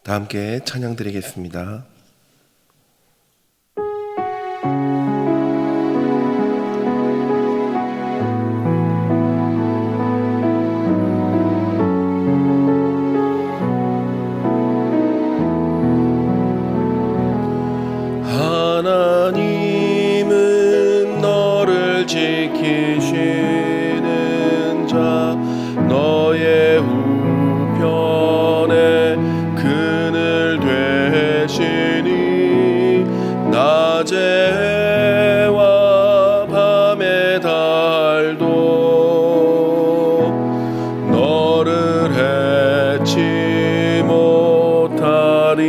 다 함께 찬양 드리겠습니다. 하나님은 너를 지키시는 자, 너의 우편에 그늘 되시니 낮의 해와 밤의 달도 너를 해치 못하리.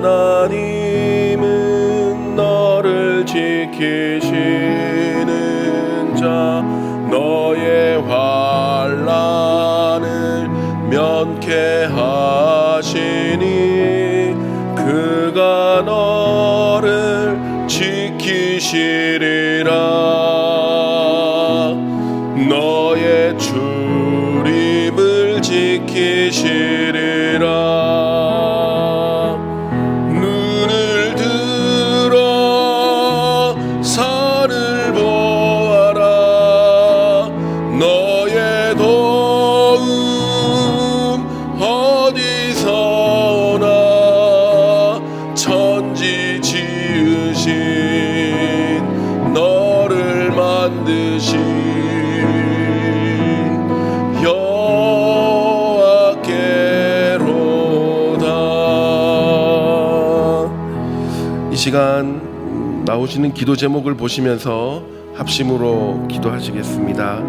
하나님은 너를 지키시는 자, 너의 환난을 면케하시니 그가 너를 지키시리라. 너의 출입을 지키시리라. 눈을 들어 산을 보아라. 너의 도움 어디서나 천지 지으신 너를 만드신 이 시간 나오시는 기도 제목을 보시면서 합심으로 기도하시겠습니다.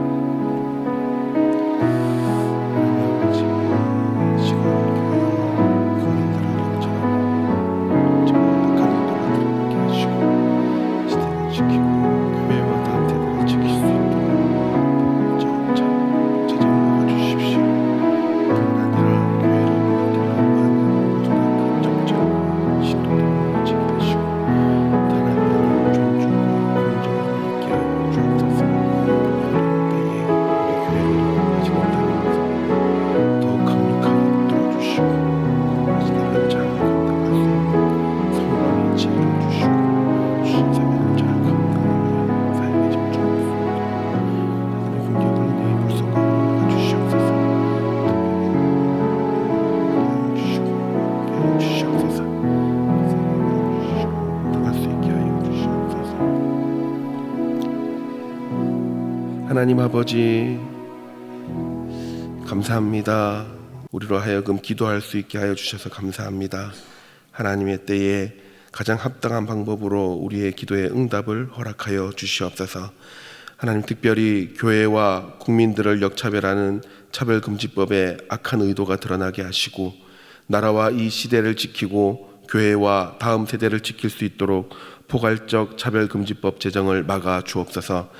하나님 아버지, 감사합니다. 우리로 하여금 기도할 수 있게 하여 주셔서 감사합니다. 하나님의 때에 가장 합당한 방법으로 우리의 기도의 응답을 허락하여 주시옵소서. 하나님, 특별히 교회와 국민들을 역차별하는 차별금지법의 악한 의도가 드러나게 하시고 나라와 이 시대를 지키고 교회와 다음 세대를 지킬 수 있도록 포괄적 차별금지법 제정을 막아 주옵소서.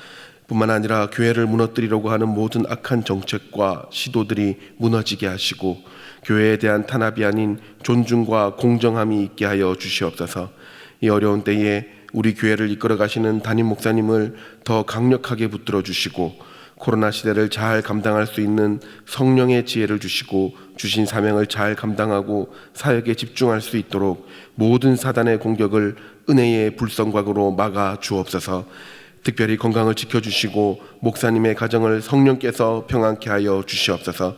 뿐만 아니라 교회를 무너뜨리려고 하는 모든 악한 정책과 시도들이 무너지게 하시고 교회에 대한 탄압이 아닌 존중과 공정함이 있게 하여 주시옵소서. 이 어려운 때에 우리 교회를 이끌어 가시는 담임 목사님을 더 강력하게 붙들어 주시고 코로나 시대를 잘 감당할 수 있는 성령의 지혜를 주시고 주신 사명을 잘 감당하고 사역에 집중할 수 있도록 모든 사단의 공격을 은혜의 불성곽으로 막아 주옵소서. 특별히 건강을 지켜주시고 목사님의 가정을 성령께서 평안케 하여 주시옵소서.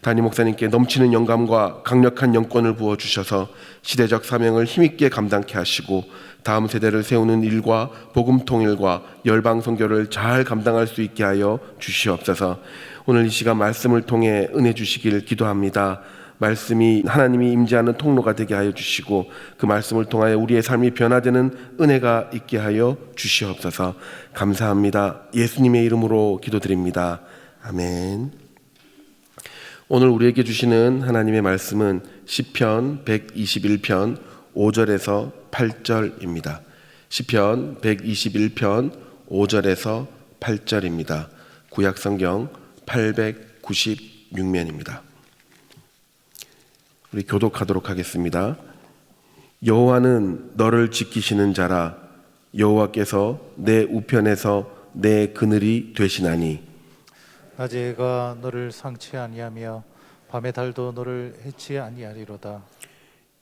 담임 목사님께 넘치는 영감과 강력한 영권을 부어주셔서 시대적 사명을 힘있게 감당케 하시고 다음 세대를 세우는 일과 복음 통일과 열방 선교를 잘 감당할 수 있게 하여 주시옵소서. 오늘 이 시간 말씀을 통해 은혜 주시길 기도합니다. 말씀이 하나님이 임재하는 통로가 되게 하여 주시고 그 말씀을 통하여 우리의 삶이 변화되는 은혜가 있게 하여 주시옵소서. 감사합니다. 예수님의 이름으로 기도드립니다. 아멘. 오늘 우리에게 주시는 하나님의 말씀은 시편 121편 5절에서 8절입니다. 시편 121편 5절에서 8절입니다. 구약성경 896면입니다. 우리 교독하도록 하겠습니다. 여호와는 너를 지키시는 자라. 여호와께서 내 우편에서 내 그늘이 되시나니. 낮의 해가 너를 상치 아니하며 밤의 달도 너를 해치 아니하리로다.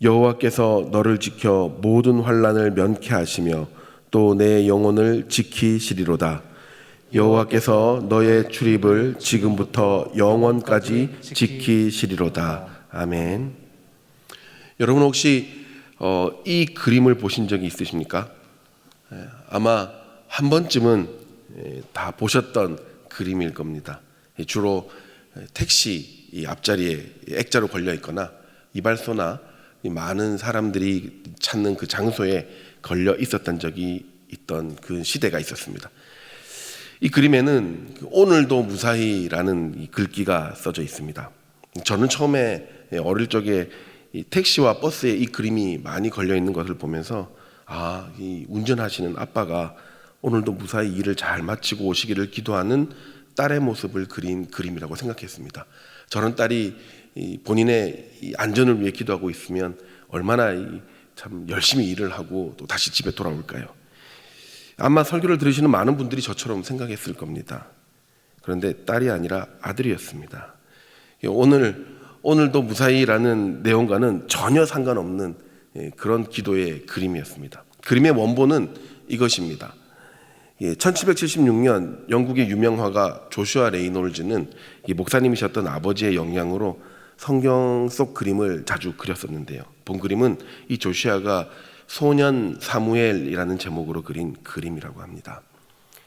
여호와께서 너를 지켜 모든 환난을 면케하시며 또 내 영혼을 지키시리로다. 여호와께서 너의 출입을 지금부터 영원까지 지키시리로다. 아멘. 여러분 혹시 이 그림을 보신 적이 있으십니까? 아마 한 번쯤은 다 보셨던 그림일 겁니다. 주로 택시 이 앞자리에 액자로 걸려 있거나 이발소나 많은 사람들이 찾는 그 장소에 걸려 있었던 적이 있던 그 시대가 있었습니다. 이 그림에는 오늘도 무사히라는 이 글귀가 써져 있습니다. 저는 처음에 어릴 적에 이 택시와 버스에 이 그림이 많이 걸려 있는 것을 보면서 이 운전하시는 아빠가 오늘도 무사히 일을 잘 마치고 오시기를 기도하는 딸의 모습을 그린 그림이라고 생각했습니다. 저런 딸이 본인의 안전을 위해 기도하고 있으면 얼마나 참 열심히 일을 하고 또 다시 집에 돌아올까요? 아마 설교를 들으시는 많은 분들이 저처럼 생각했을 겁니다. 그런데 딸이 아니라 아들이었습니다. 오늘도 무사히라는 내용과는 전혀 상관없는 그런 기도의 그림이었습니다. 그림의 원본은 이것입니다. 1776년 영국의 유명화가 조슈아 레이놀즈는 목사님이셨던 아버지의 영향으로 성경 속 그림을 자주 그렸었는데요. 본 그림은 이 조슈아가 소년 사무엘이라는 제목으로 그린 그림이라고 합니다.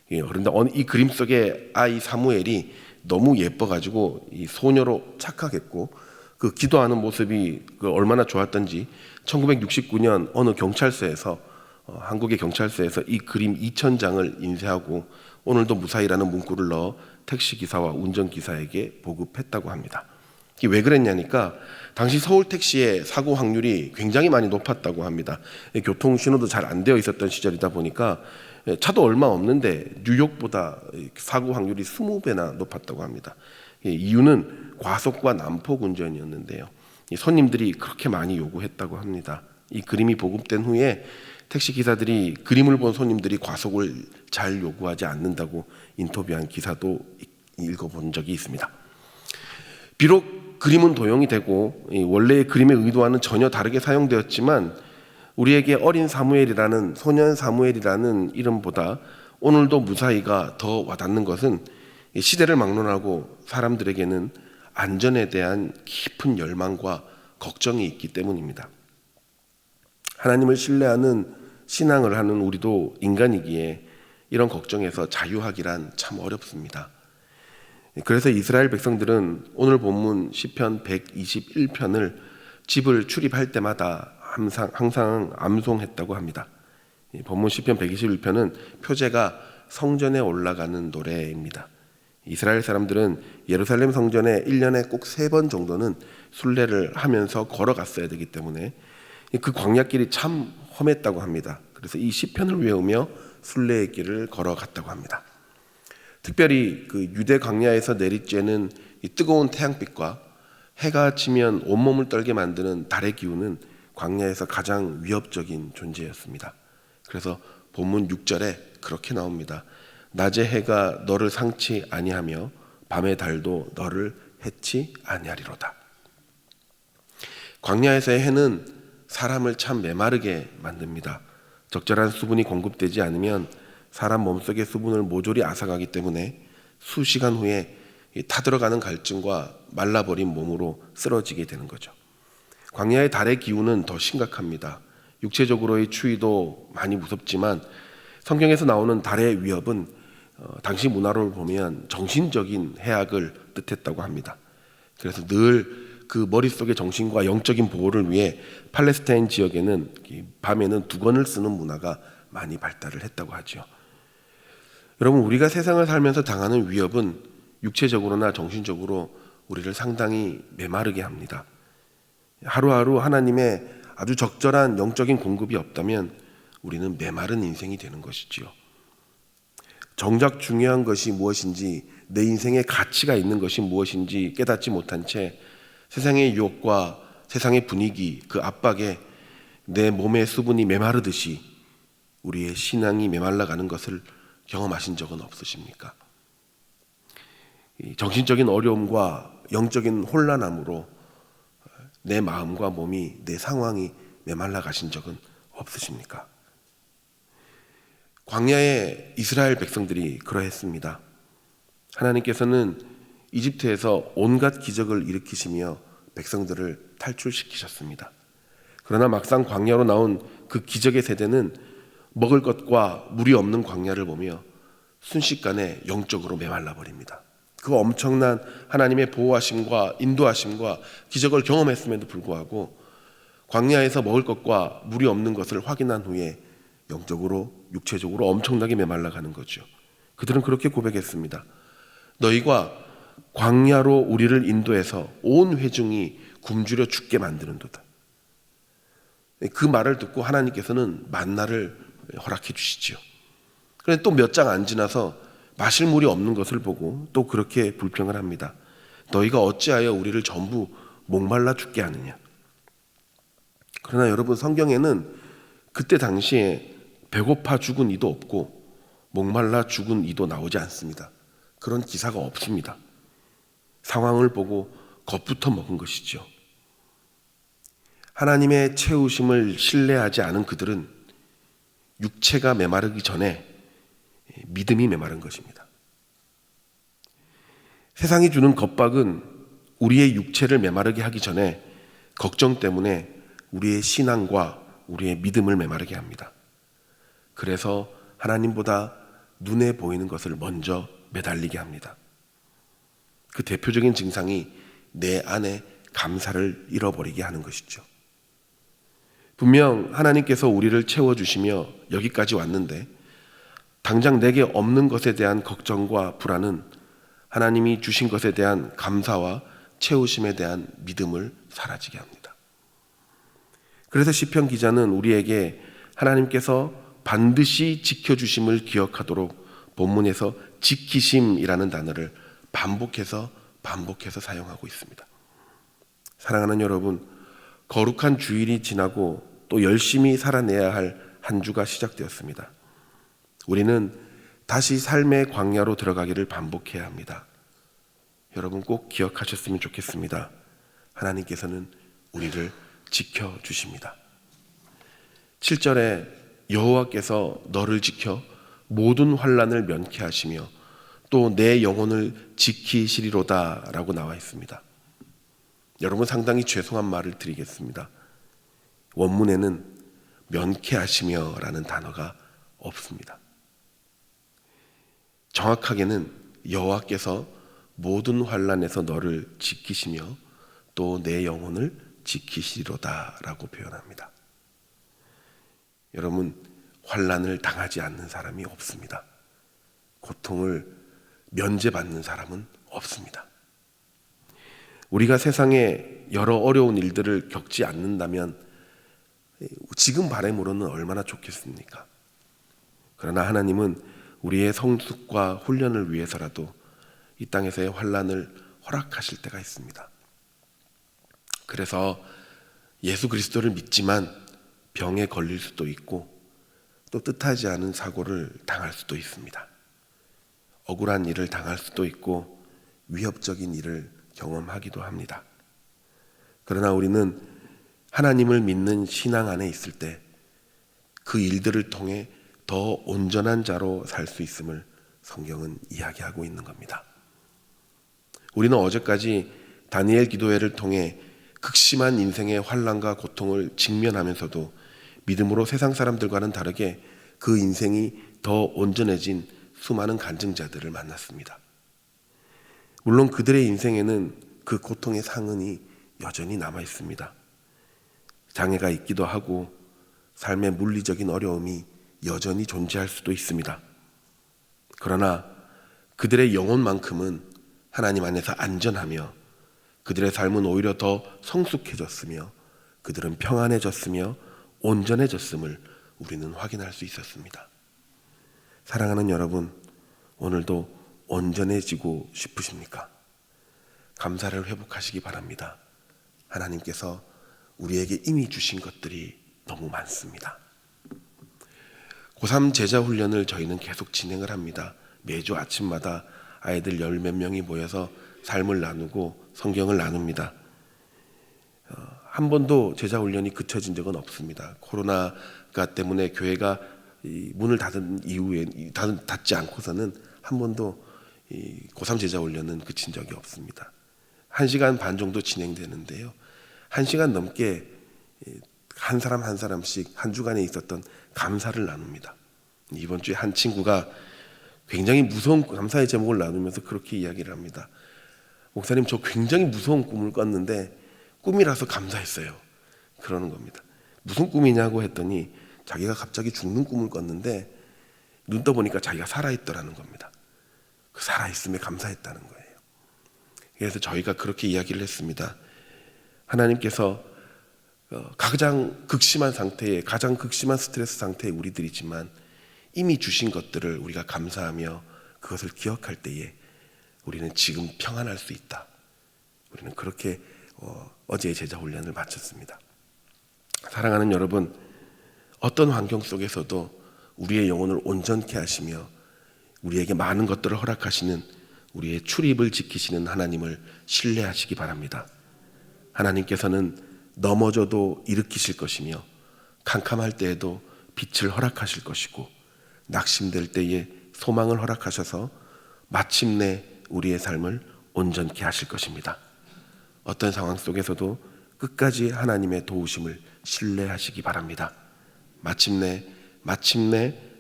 그런데 이 그림 속의 아이 사무엘이 너무 예뻐가지고 이 소녀로 착각했고 그 기도하는 모습이 얼마나 좋았던지 1969년 어느 경찰서에서 한국의 경찰서에서 이 그림 2,000장을 인쇄하고 오늘도 무사히라는 문구를 넣어 택시기사와 운전기사에게 보급했다고 합니다. 이게 왜 그랬냐니까 당시 서울 택시의 사고 확률이 굉장히 많이 높았다고 합니다. 교통신호도 잘 안 되어 있었던 시절이다 보니까 차도 얼마 없는데 뉴욕보다 사고 확률이 20배나 높았다고 합니다. 이유는 과속과 난폭 운전이었는데요. 손님들이 그렇게 많이 요구했다고 합니다. 이 그림이 보급된 후에 택시 기사들이 그림을 본 손님들이 과속을 잘 요구하지 않는다고 인터뷰한 기사도 읽어본 적이 있습니다. 비록 그림은 도용이 되고 원래의 그림의 의도와는 전혀 다르게 사용되었지만 우리에게 어린 사무엘이라는 소년 사무엘이라는 이름보다 오늘도 무사히가 더 와닿는 것은 시대를 막론하고 사람들에게는 안전에 대한 깊은 열망과 걱정이 있기 때문입니다. 하나님을 신뢰하는 신앙을 하는 우리도 인간이기에 이런 걱정에서 자유하기란 참 어렵습니다. 그래서 이스라엘 백성들은 오늘 본문 시편 121편을 집을 출입할 때마다 항상 암송했다고 합니다. 본문 시편 121편은 표제가 성전에 올라가는 노래입니다. 이스라엘 사람들은 예루살렘 성전에 1년에 꼭 3번 정도는 순례를 하면서 걸어갔어야 되기 때문에 그 광야길이 참 험했다고 합니다. 그래서 이 시편을 외우며 순례의 길을 걸어갔다고 합니다. 특별히 그 유대 광야에서 내리쬐는 이 뜨거운 태양빛과 해가 지면 온몸을 떨게 만드는 달의 기운은 광야에서 가장 위협적인 존재였습니다. 그래서 본문 6절에 그렇게 나옵니다. 낮의 해가 너를 상치 아니하며 밤의 달도 너를 해치 아니하리로다. 광야에서의 해는 사람을 참 메마르게 만듭니다. 적절한 수분이 공급되지 않으면 사람 몸속의 수분을 모조리 앗아가기 때문에 수시간 후에 타들어가는 갈증과 말라버린 몸으로 쓰러지게 되는 거죠. 광야의 달의 기운은 더 심각합니다. 육체적으로의 추위도 많이 무섭지만 성경에서 나오는 달의 위협은 당시 문화를 보면 정신적인 해악을 뜻했다고 합니다. 그래서 늘 그 머릿속의 정신과 영적인 보호를 위해 팔레스타인 지역에는 밤에는 두건을 쓰는 문화가 많이 발달을 했다고 하죠. 여러분, 우리가 세상을 살면서 당하는 위협은 육체적으로나 정신적으로 우리를 상당히 메마르게 합니다. 하루하루 하나님의 아주 적절한 영적인 공급이 없다면 우리는 메마른 인생이 되는 것이지요. 정작 중요한 것이 무엇인지, 내 인생의 가치가 있는 것이 무엇인지 깨닫지 못한 채 세상의 유혹과 세상의 분위기, 그 압박에 내 몸의 수분이 메마르듯이 우리의 신앙이 메말라가는 것을 경험하신 적은 없으십니까? 이 정신적인 어려움과 영적인 혼란함으로 내 마음과 몸이, 내 상황이 메말라 가신 적은 없으십니까? 광야의 이스라엘 백성들이 그러했습니다. 하나님께서는 이집트에서 온갖 기적을 일으키시며 백성들을 탈출시키셨습니다. 그러나 막상 광야로 나온 그 기적의 세대는 먹을 것과 물이 없는 광야를 보며 순식간에 영적으로 메말라 버립니다. 그 엄청난 하나님의 보호하심과 인도하심과 기적을 경험했음에도 불구하고 광야에서 먹을 것과 물이 없는 것을 확인한 후에 영적으로, 육체적으로 엄청나게 메말라 가는 거죠. 그들은 그렇게 고백했습니다. 너희가 광야로 우리를 인도해서 온 회중이 굶주려 죽게 만드는도다. 그 말을 듣고 하나님께서는 만나를 허락해 주시지요. 그런데 또 몇 장 안 지나서 마실 물이 없는 것을 보고 또 그렇게 불평을 합니다. 너희가 어찌하여 우리를 전부 목말라 죽게 하느냐. 그러나 여러분, 성경에는 그때 당시에 배고파 죽은 이도 없고 목말라 죽은 이도 나오지 않습니다. 그런 기사가 없습니다. 상황을 보고 겁부터 먹은 것이죠. 하나님의 채우심을 신뢰하지 않은 그들은 육체가 메마르기 전에 믿음이 메마른 것입니다. 세상이 주는 겁박은 우리의 육체를 메마르게 하기 전에 걱정 때문에 우리의 신앙과 우리의 믿음을 메마르게 합니다. 그래서 하나님보다 눈에 보이는 것을 먼저 매달리게 합니다. 그 대표적인 증상이 내 안에 감사를 잃어버리게 하는 것이죠. 분명 하나님께서 우리를 채워주시며 여기까지 왔는데 당장 내게 없는 것에 대한 걱정과 불안은 하나님이 주신 것에 대한 감사와 채우심에 대한 믿음을 사라지게 합니다. 그래서 시편 기자는 우리에게 하나님께서 반드시 지켜주심을 기억하도록 본문에서 지키심이라는 단어를 반복해서 사용하고 있습니다. 사랑하는 여러분, 거룩한 주일이 지나고 또 열심히 살아내야 할 한 주가 시작되었습니다. 우리는 다시 삶의 광야로 들어가기를 반복해야 합니다. 여러분 꼭 기억하셨으면 좋겠습니다. 하나님께서는 우리를 지켜주십니다. 7절에 여호와께서 너를 지켜 모든 환난을 면케하시며 또 내 영혼을 지키시리로다 라고 나와 있습니다. 여러분, 상당히 죄송한 말을 드리겠습니다. 원문에는 면케하시며 라는 단어가 없습니다. 정확하게는 여호와께서 모든 환난에서 너를 지키시며 또 내 영혼을 지키시리로다 라고 표현합니다. 여러분, 환난을 당하지 않는 사람이 없습니다. 고통을 면제받는 사람은 없습니다. 우리가 세상에 여러 어려운 일들을 겪지 않는다면 지금 바람으로는 얼마나 좋겠습니까? 그러나 하나님은 우리의 성숙과 훈련을 위해서라도 이 땅에서의 환난을 허락하실 때가 있습니다. 그래서 예수 그리스도를 믿지만 병에 걸릴 수도 있고 또 뜻하지 않은 사고를 당할 수도 있습니다. 억울한 일을 당할 수도 있고 위협적인 일을 경험하기도 합니다. 그러나 우리는 하나님을 믿는 신앙 안에 있을 때 그 일들을 통해 더 온전한 자로 살 수 있음을 성경은 이야기하고 있는 겁니다. 우리는 어제까지 다니엘 기도회를 통해 극심한 인생의 환난과 고통을 직면하면서도 믿음으로 세상 사람들과는 다르게 그 인생이 더 온전해진 수많은 간증자들을 만났습니다. 물론 그들의 인생에는 그 고통의 상흔이 여전히 남아 있습니다. 장애가 있기도 하고 삶의 물리적인 어려움이 여전히 존재할 수도 있습니다. 그러나 그들의 영혼만큼은 하나님 안에서 안전하며 그들의 삶은 오히려 더 성숙해졌으며 그들은 평안해졌으며 온전해졌음을 우리는 확인할 수 있었습니다. 사랑하는 여러분, 오늘도 온전해지고 싶으십니까? 감사를 회복하시기 바랍니다. 하나님께서 우리에게 이미 주신 것들이 너무 많습니다. 고3 제자 훈련을 저희는 계속 진행을 합니다. 매주 아침마다 아이들 10몇 명이 모여서 삶을 나누고 성경을 나눕니다. 한 번도 제자 훈련이 그쳐진 적은 없습니다. 코로나가 때문에 교회가 문을 닫은 이후에 닫지 않고서는 한 번도 고3 제자 훈련은 그친 적이 없습니다. 1시간 반 정도 진행되는데요. 1시간 넘게 한 사람 한 사람씩 한 주간에 있었던 감사를 나눕니다. 이번 주에 한 친구가 굉장히 무서운 감사의 제목을 나누면서 그렇게 이야기를 합니다. 목사님, 저 굉장히 무서운 꿈을 꿨는데 꿈이라서 감사했어요. 그러는 겁니다. 무슨 꿈이냐고 했더니 자기가 갑자기 죽는 꿈을 꿨는데 눈 떠보니까 자기가 살아있더라는 겁니다. 그 살아있음에 감사했다는 거예요. 그래서 저희가 그렇게 이야기를 했습니다. 하나님께서 가장 극심한 상태에, 가장 극심한 스트레스 상태에 우리들이지만 이미 주신 것들을 우리가 감사하며 그것을 기억할 때에 우리는 지금 평안할 수 있다. 우리는 그렇게 어제의 제자 훈련을 마쳤습니다. 사랑하는 여러분, 어떤 환경 속에서도 우리의 영혼을 온전케 하시며 우리에게 많은 것들을 허락하시는 우리의 출입을 지키시는 하나님을 신뢰하시기 바랍니다. 하나님께서는 넘어져도 일으키실 것이며 캄캄할 때에도 빛을 허락하실 것이고 낙심될 때에 소망을 허락하셔서 마침내 우리의 삶을 온전케 하실 것입니다. 어떤 상황 속에서도 끝까지 하나님의 도우심을 신뢰하시기 바랍니다. 마침내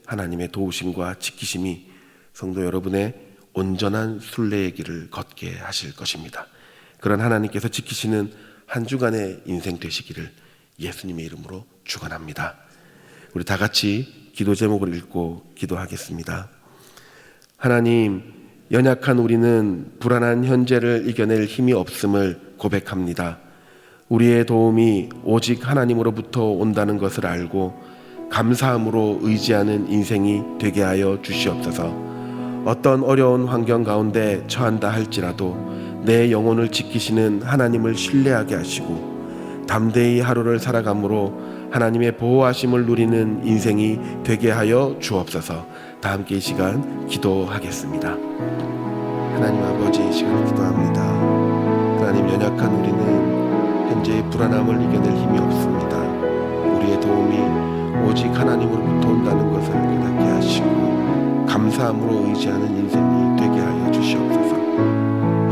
하나님의 도우심과 지키심이 성도 여러분의 온전한 순례의 길을 걷게 하실 것입니다. 그런 하나님께서 지키시는 한 주간의 인생 되시기를 예수님의 이름으로 축원합니다. 우리 다 같이 기도 제목을 읽고 기도하겠습니다. 하나님, 연약한 우리는 불안한 현재를 이겨낼 힘이 없음을 고백합니다. 우리의 도움이 오직 하나님으로부터 온다는 것을 알고 감사함으로 의지하는 인생이 되게 하여 주시옵소서. 어떤 어려운 환경 가운데 처한다 할지라도 내 영혼을 지키시는 하나님을 신뢰하게 하시고 담대히 하루를 살아감으로 하나님의 보호하심을 누리는 인생이 되게 하여 주옵소서. 다 함께 이 시간 기도하겠습니다. 하나님 아버지, 이 시간 기도합니다. 하나님, 연약한 우리는 현재의 불안함을 이겨낼 힘이 없습니다. 우리의 도움이 오직 하나님으로부터 온다는 것을 깨닫게 하시고 감사함으로 의지하는 인생이 되게 하여 주시옵소서.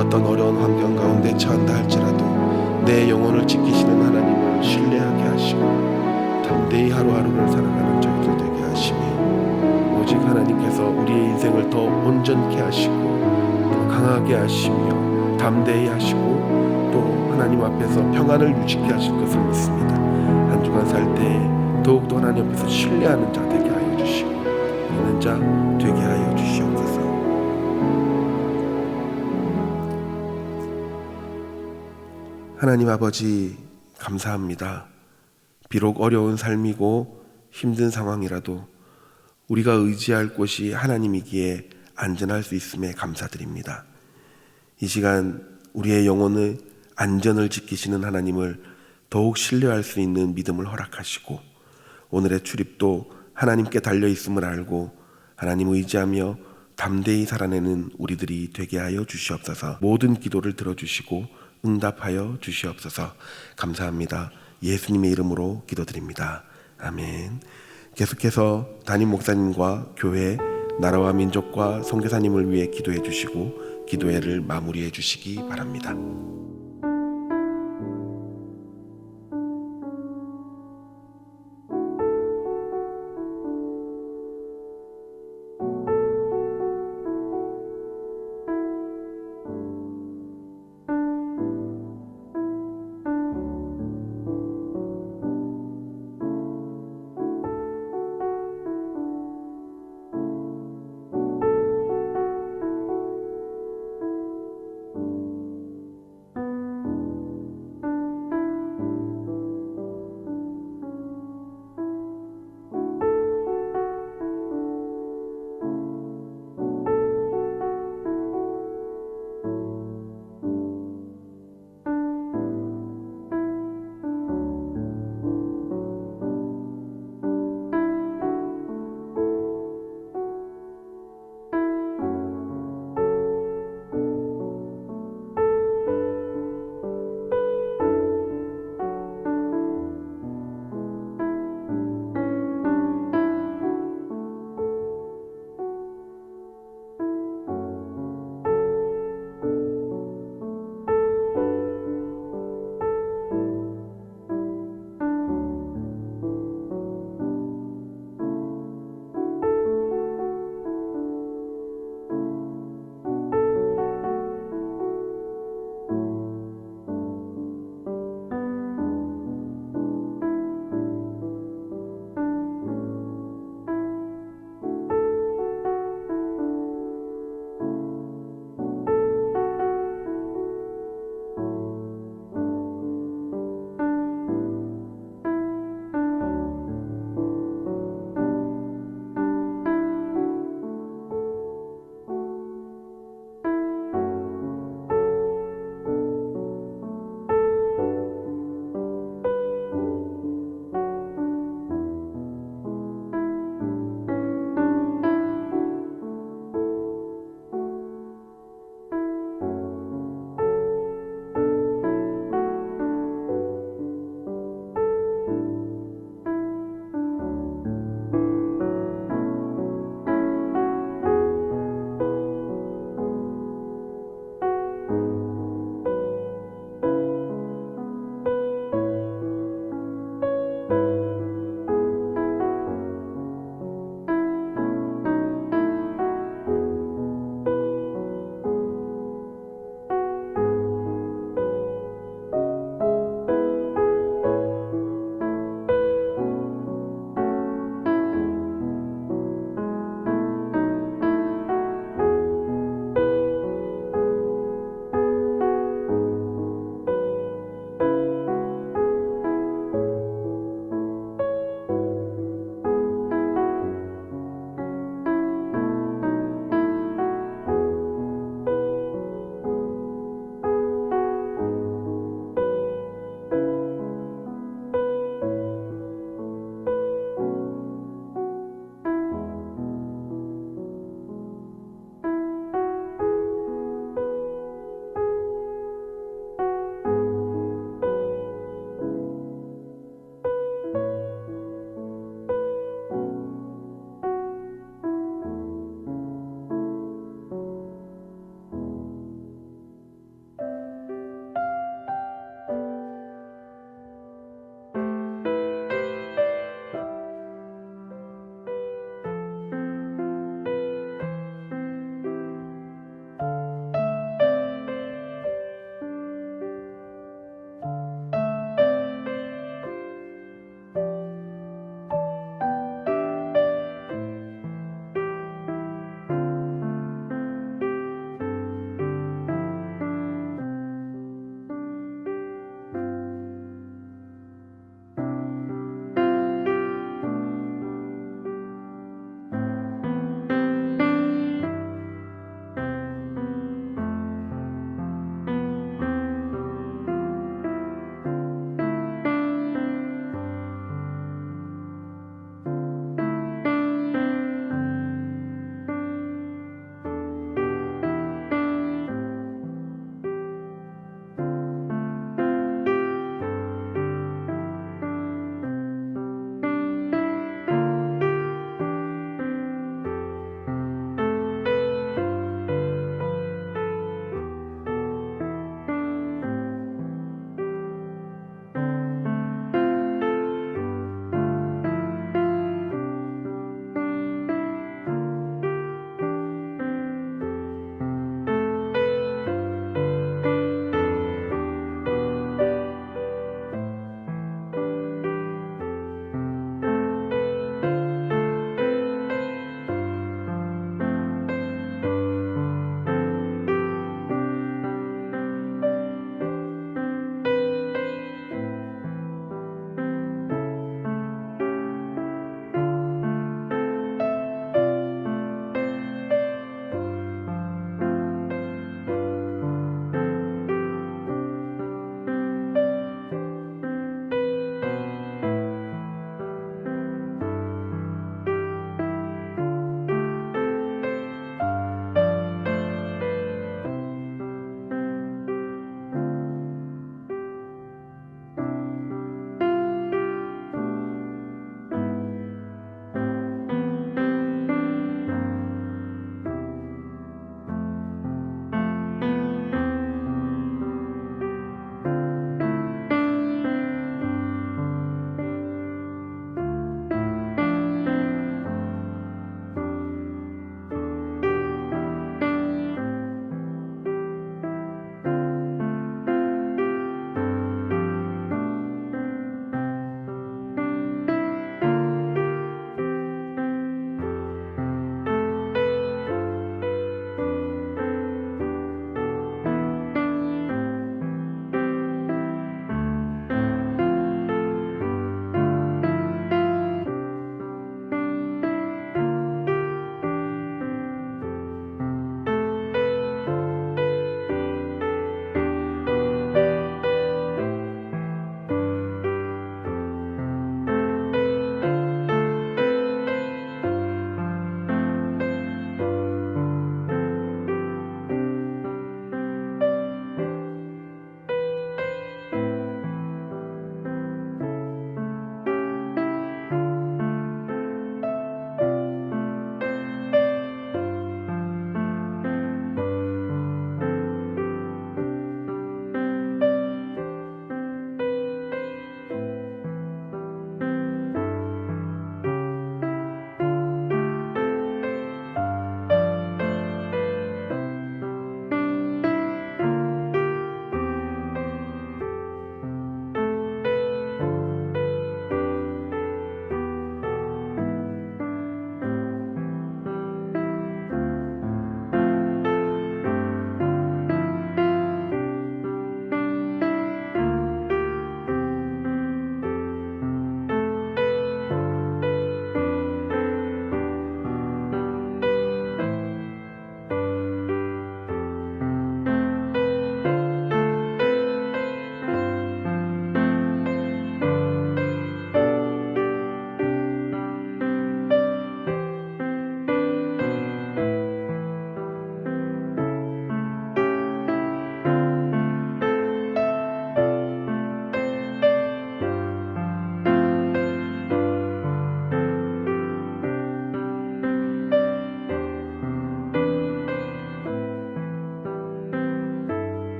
어떤 어려운 환경 가운데 처한다 할지라도 내 영혼을 지키시는 하나님을 신뢰하게 하시고 담대히 하루하루를 살아가는 저희들 되게 하시며 오직 하나님께서 우리의 인생을 더 온전케 하시고 또 강하게 하시며 담대히 하시고 또 하나님 앞에서 평안을 유지케 하실 것을 믿습니다. 한 주간 살 때 더욱더 하나님 앞에서 신뢰하는 자 되게 하여 주시고 믿는 자 되게 하여 주시옵소서. 하나님 아버지, 감사합니다. 비록 어려운 삶이고 힘든 상황이라도 우리가 의지할 곳이 하나님이기에 안전할 수 있음에 감사드립니다. 이 시간 우리의 영혼의 안전을 지키시는 하나님을 더욱 신뢰할 수 있는 믿음을 허락하시고 오늘의 출입도 하나님께 달려있음을 알고 하나님 의지하며 담대히 살아내는 우리들이 되게 하여 주시옵소서. 모든 기도를 들어주시고 응답하여 주시옵소서. 감사합니다. 예수님의 이름으로 기도드립니다. 아멘. 계속해서 담임 목사님과 교회, 나라와 민족과 선교사님을 위해 기도해 주시고 기도회를 마무리해 주시기 바랍니다.